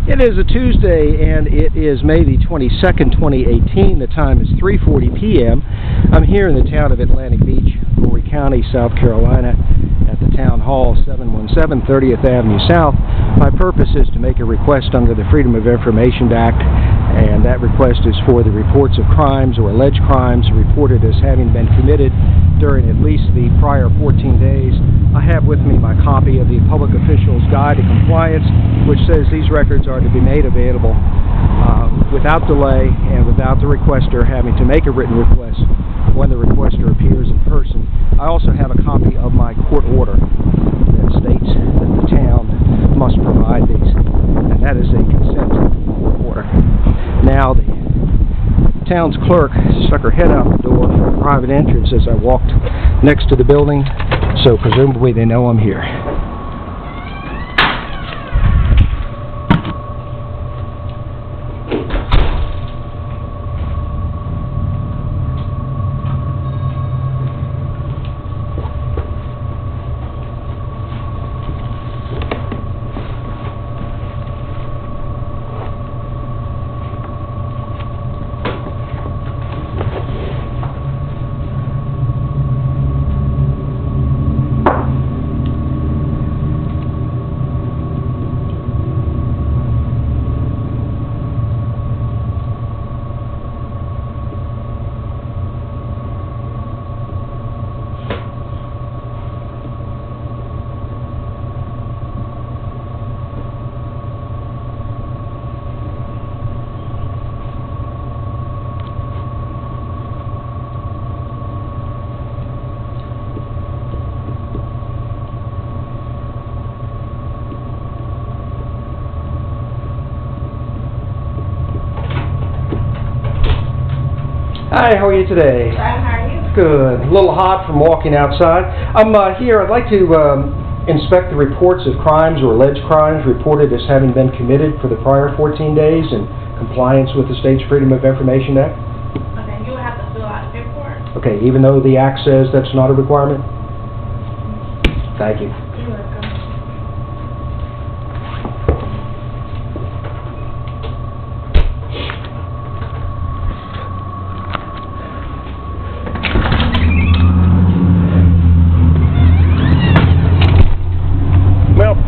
It is a Tuesday, and it is May the 22nd, 2018. The time is 3:40 p.m. I'm here in the town of Atlantic Beach, Horry County, South Carolina, at the Town Hall, 717 30th Avenue South. My purpose is to make a request under the Freedom of Information Act, and that request is for the reports of crimes or alleged crimes reported as having been committed during at least the prior 14 days. I have with me my copy of the Public Officials Guide to Compliance, which says these records are to be made available without delay and without the requester having to make a written request when the requester appears in person. I also have a copy of my court order that states that the town must provide these, and that is a consent order. Now, the town's clerk stuck her head out the door for a private entrance as I walked next to the building, so presumably they know I'm here. Hi, how are you today? Good, how are you? Good. A little hot from walking outside. I'm here. I'd like to inspect the reports of crimes or alleged crimes reported as having been committed for the prior 14 days in compliance with the state's Freedom of Information Act. Okay, you will have to fill out a paperwork. Okay, even though the Act says that's not a requirement? Thank you. You're welcome.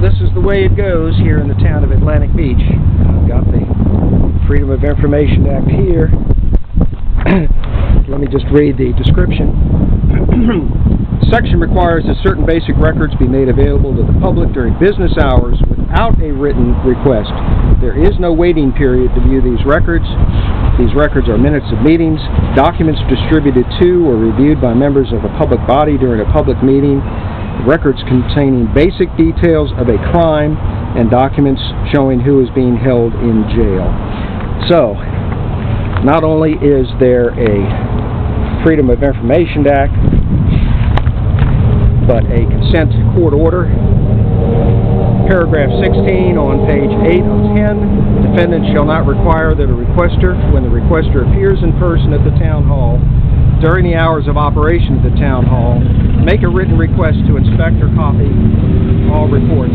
This is the way it goes here in the town of Atlantic Beach. I've got the Freedom of Information Act here. Let me just read the description. The section requires that certain basic records be made available to the public during business hours without a written request. There is no waiting period to view these records. These records are minutes of meetings, documents distributed to or reviewed by members of a public body during a public meeting, records containing basic details of a crime, and documents showing who is being held in jail. So, not only is there a Freedom of Information Act, but a consent court order. Paragraph 16 on page 8 of 10, defendant shall not require that a requester, when the requester appears in person at the town hall, during the hours of operation of the town hall, make a written request to inspect or copy all reports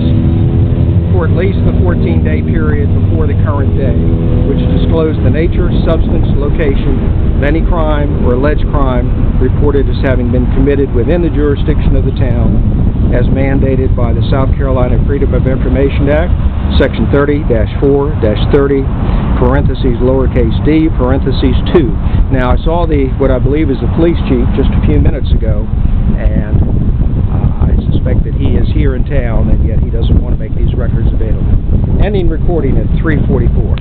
for at least the 14-day period before the current day, which disclose the nature, substance, location of any crime or alleged crime reported as having been committed within the jurisdiction of the town, as mandated by the South Carolina Freedom of Information Act, Section 30-4-30, parentheses lowercase d, parentheses 2. Now, I saw what I believe is the police chief just a few minutes ago, and I suspect that he is here in town, and yet he doesn't want to make these records available. Ending recording at 3:44.